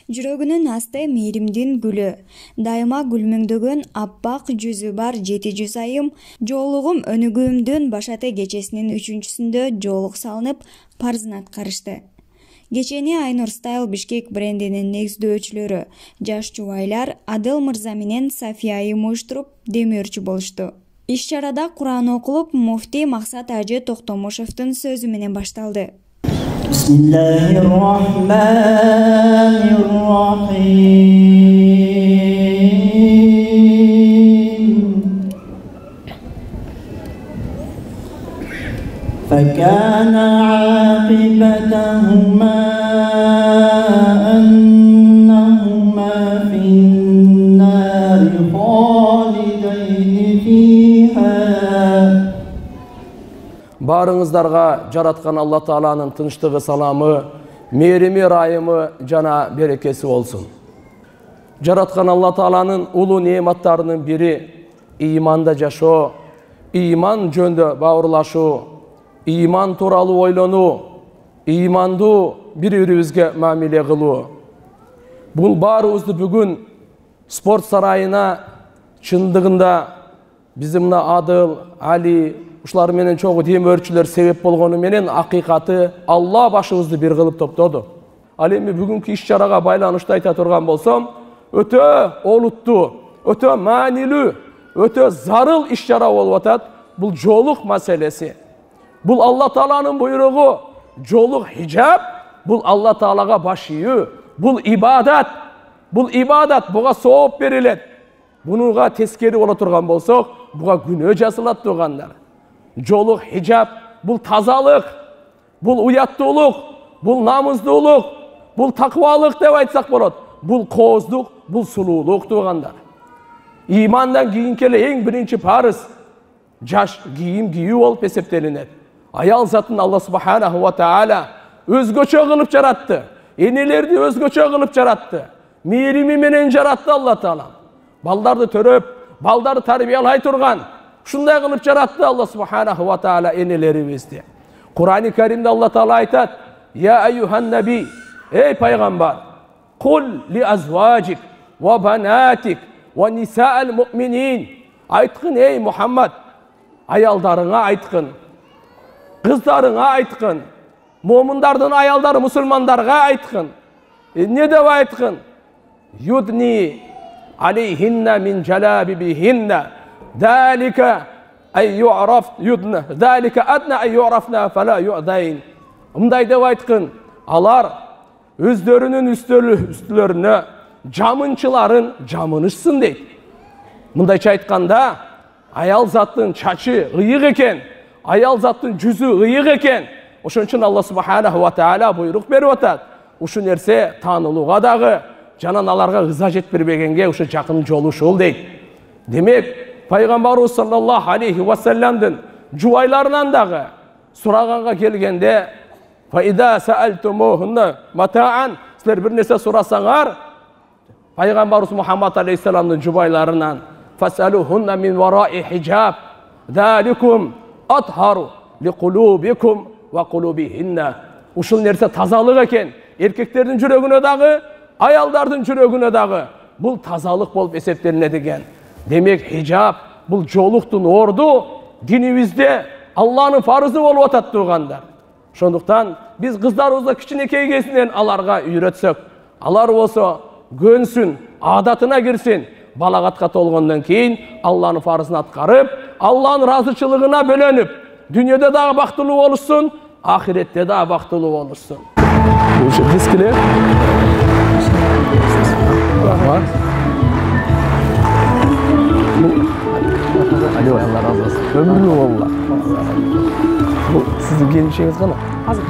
Жүрөгүнүн асты мээримдин гүлү. Дайыма гүлмөңдөгөн аппак жүзү бар 700 айым жоолугум өнүгүүмдүн башаты кечесинин 3-сүндө жоолук салынып, парзын аткарышты. Кечени Айнур Стайл Бишкек брендинин негиздөөчүлөрү жаш жубайлар Адыл Мырза менен Сафия айым уюштуруп демөөрчү болушту. Иш-чарада Кур'ан окулуп, муфтий Максат Ажы Токтомушевдин сөзү менен башталды. بسم الله الرحمن الرحيم فكان عاقبتهما أنهما في النار خالدين فيها. Barыңыздарга жараткан Алла Тааланын тынчтыгы, саламы, мээрими, райымы жана берекеси болсун. Жараткан Алла Тааланын улуу неаматтарынын бири ыйманда жашоо, ыйман жөнүндө бауырлашуу, ыйман тууралуу ойлонуу, ыймандуу бири-бирибизге мамиле кылуу. Бул баарыбызды бүгүн спорт сарайына чындыгында биздин мына Адыл, Али ушулар менен чогуу демөөрчүлөр себеп болгону менен акыйкаты Алла башыбызды бир кылып топтоду. Ал эми бүгүнкү иш-чарага байланыштуу айта турган болсом, өтө олуттуу, өтө маанилүү, өтө зарыл иш-чара болуп атат. Бул жоолук маселеси. Бул Алла Тааланын буйругу. Жоолук хижаб, бул Алла Таалага баш ийүү, бул ибадат. Бул ибадат, буга сооп берилет. Бунуга тескери боло турган болсок, буга күнөө жазылат тургандар. Жоолук хижаб, бул тазалык, бул уяттуулук, бул намыздуулук, бул такыбалык деп айтсак болот. Бул кооздук, бул сулуулук тургандар. Имандан кийинки эле эң биринчи парыз жаш кийим кийүү болуп эсептелинет. Аял затын Алла субханаху ва таала өзгөчө кылып жаратты. Энелерди өзгөчө кылып жаратты. Мээрими менен жаратты Алла Таала. Балдарды төрөп, балдарды тарбиялай турган, ушундай кылып жаратты Алла субханаху ва таала энелерибизди. Кур'ани Каримде Алла Таала айтат: "Я айюхан наби, эй пайгамбар, кул ли азважик ва банатик ва нисаал муъминин." Айткын, эй Мухаммад, аялдарыңа айткын, кыздарыңа айткын, момундардын аялдары мусулмандарга айткын. Не деп айткын? Юдни алейхинна мин джалабибихинна. Далика ай ю'раф юдна, далика адна ай ю'рафна фала ю'дайн. Мындай деп айткын, алар өздөрүнүн үстүлөрүнө жамынчыларын жамынышсын дейт. Мындайча айтканда, аял заттын чачы ыйык экен, аял заттын жүзү ыйык экен. Ошон үчүн Алла субханаху ва таала буйрук берип атат. Ушу нерсе таанылууга дагы, жанан аларга ыза жетпирбегенге ушу жакын жол ушул дейт. Демек, Пайгамбарыбыз саллаллаху алейхи ва салламдын жубайларынан дагы сураганга келгенде, "Фаида саалтумухунна матаан", силер бир нерсе сурасаңар, Пайгамбарыбыз Мухаммад алейхиссаламдын жубайларынан, "Фасалухунна мин вараи хижаб, заликум атхару ликулубикум ва кулубихинна". Ушул нерсе тазалык экен. Эркектердин жүрөгүнө дагы, аялдардын жүрөгүнө дагы бул тазалык болуп эсептелинет экен. Демек, хижаб бул жоолуктун орду динибизде Алланын фарызы болуп атат тургандар. Ошондуктан биз кыздарыбызды кичинекей кезинен аларга үйрөтсөк, алар болсо көнсүн, адатына кирсин, балагатка толгондон кийин Алланын фарызын аткарып, Алланын ыраазычылыгына бөлөнүп, дүйнөдө дагы бактылуу болушсун, ахиретте дагы бактылуу болушсун. Дискиле. Алло, Allah razı olsun. Ömürlü valla. Bu sizin gelişiniz kana? Hazır.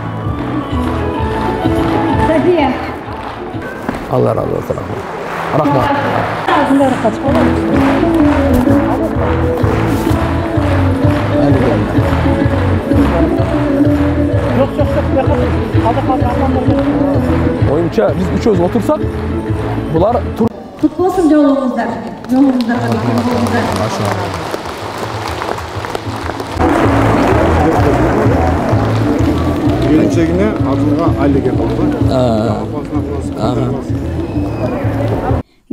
Safiye. Allah razı olsun. Rahmat. Ağzında rahat olur musun? Yok. Oyunca biz üçümüz otursak, bunlar tur... Kutlu olsun yolumuzda. Yolumuzda. келіншегіне атылға айлық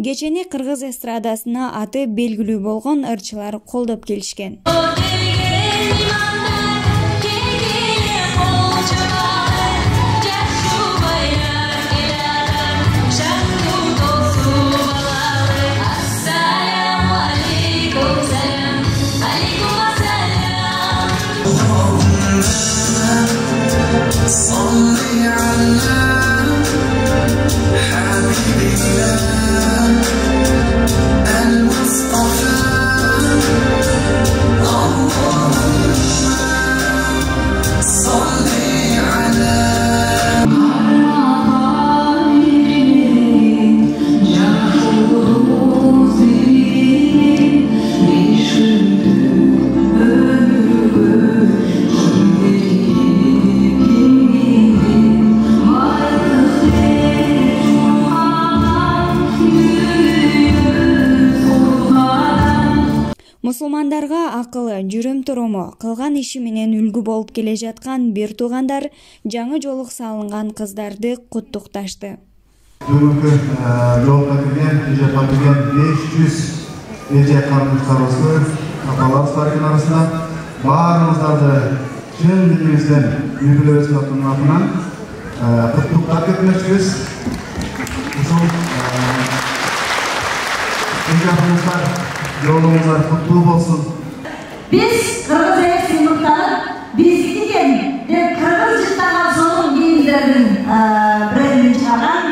Кечени кыргыз эстрадасына аты белгилүү болгон ырчылар колдоп келишкен. Мусулмандарга акылы, жүрүм-туруму, кылган иши менен үлгү болуп келе жаткан бир туугандар жаңы жолук салынган кыздарды куттукташты. Бүгүнкү жолго кирген, ижапка кирген 500 эже карындашыбызды, апаларыбыздардын арасында баарыбыздарды чын дилибизден үлгүлөрүбүздүн атынан куттуктап кетмекчибиз. Ушул ижапыңыздар yolunuzlar kutlu olsun. Biz Kırgız ev sınıfları biz diken de Kırgız çıktan sonun giyinlerinin birini çıkaran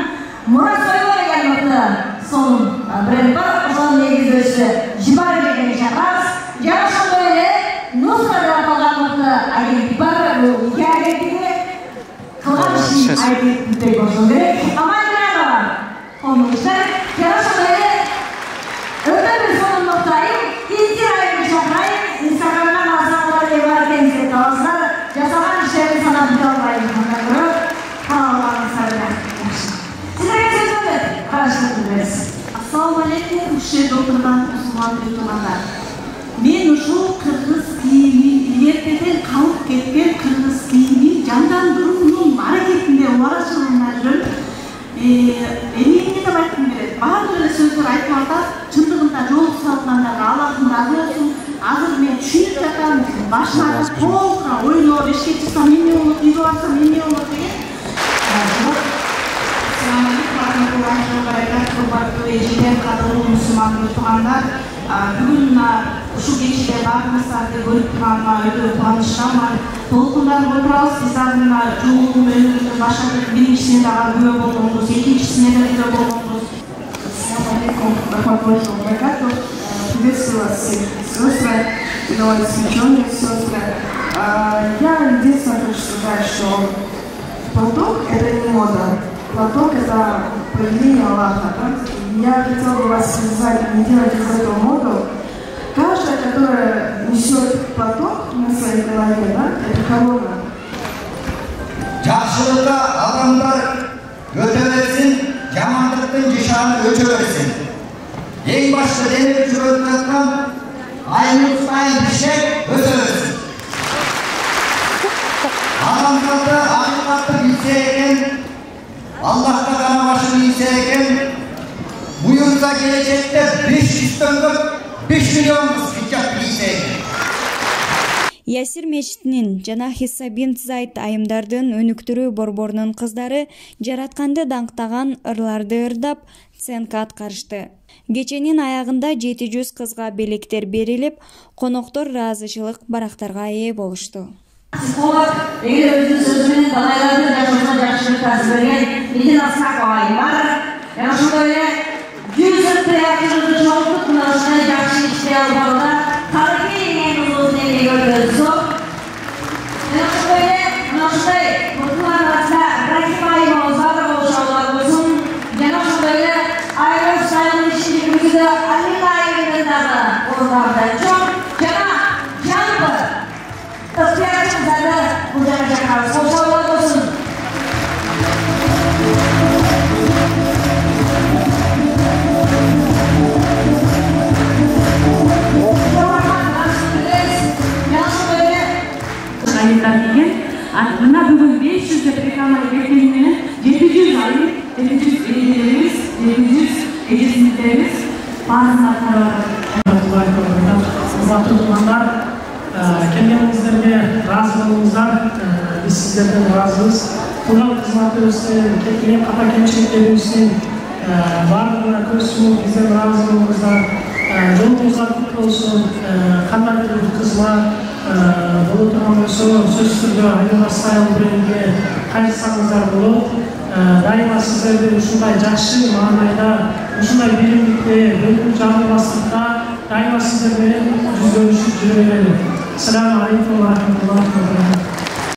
Murat Soylu'ya gelmekte sonun birini var. O zaman negizde işte Jibar'a gelişemez. Yarışan böyle Nusra'da yapılanmakta ayet var. Bu hikaye gibi kılan işin ayet bir olsun gerek. Ama ne var? Onun işte yarışan böyle öyle bir sonun noktayı İlki ayırı şakayı Instagram'dan azalları evarken size tavızlar yasaman işlerini sana bir olmayı kanalları kanallarını sarılar. Size geçelim mi? Karşılaştırırız. Assalamu alaikum. Uşe doktordan Müslüman bir tumanlar. Men uşul Kırgız kiyimi ilerteden kalıp ketken Kırgız kiyimi jandandırууунун аракетинде убарачылыгына жөн эмнени деп айткым келет. Баардык эле сөздөр айтып атат. Чындыгында жолук салгандарға Аллахтын разы болсун. Азыр мен түшүнүп жатам. Башына толук ойлоп, ишке чыксам эмне болот, үйгө барсам эмне болот деген. Бүгүн ушул кечте баарыңыздарды көрүп турганыма өтө кубанычтамын. Толкундан отурабыз, биз аны жолдун өнүгүүнүн башындагы биринчисине дагы күбө болгонбуз, экинчисине да күбө болгонбуз. Приветствую вас всех, сестры, новоиспеченные сестры. Я единственное хочу сказать, что платок – это не мода. Платок – это поведение Аллаха. Я хотела бы вас связать, не делать из этого моду. Каждая, которая несет платок на своей голове, да, это корона. Жақсылыққа адамдар өте берсін, жамандықтың жишаны өте берсін. Ең башты демек жүріп жатқан айнұстайын пішек өте берсін. Адамдарды ақиқатты білсе екен, Аллахқа ғана башын білсе екен, бұйырса келешекте 500-тен көп 5 миллион хиджаб білсе екен. Ясир мечитинин жана Хисса бинт Зайд айымдардын өнүктүрүү борборунун кыздары жаратканды даңктаган ырларды ырдап, ценка аткарышты. Кеченин аягында 700 кызга белектер берилип, коноктор ыраазычылык барактарга ээ болушту. Психолог эгер өзүнүн сөзү менен далайларды жашоосуна жакшы таасир берген Медина Асмакова айым бар. Жана ошондой эле 100 театрды чоңойтуп, мына ушундай жакшы ишти алып барууда тарыхый эң узун эмгек өргөзүү. Жана ошондой эле мына ушундай мурдулар арасында Рахим айымыбыз бар болушу алар болсун. Жана ошондой эле Айрос сайын ишин жүргүзүүдө Алика айымдын дагы орундары чоң. Жана жалпы театрдарды бул жака чакырабыз. Колдоо болсун. Мына бүгүн 500 тілейміз. Барыңыздар. Құрметті тұрғындар, келгеніңіздерге разы болыңыздар. Біз сіздерден разымыз. Қоғам қызметі өскен, келген қата кемшіліктер өскен, барлығына көз жұмып бізден разы болыңыздар. Жолыңызға құтты болсын. Қандай бір қызмет болып тұрған болса, сөз түрде Айлыбастайым брендіне қайырсаңыздар болып, дайыма сіздерді ушундай жакшы маанайда, ушундай биримдикте, бөлүк жамылбастыкта дайыма сиздер менен жүздөрүшүп жүрө берели. Ассаламу алейкум ва рахматуллахи ва баракатух.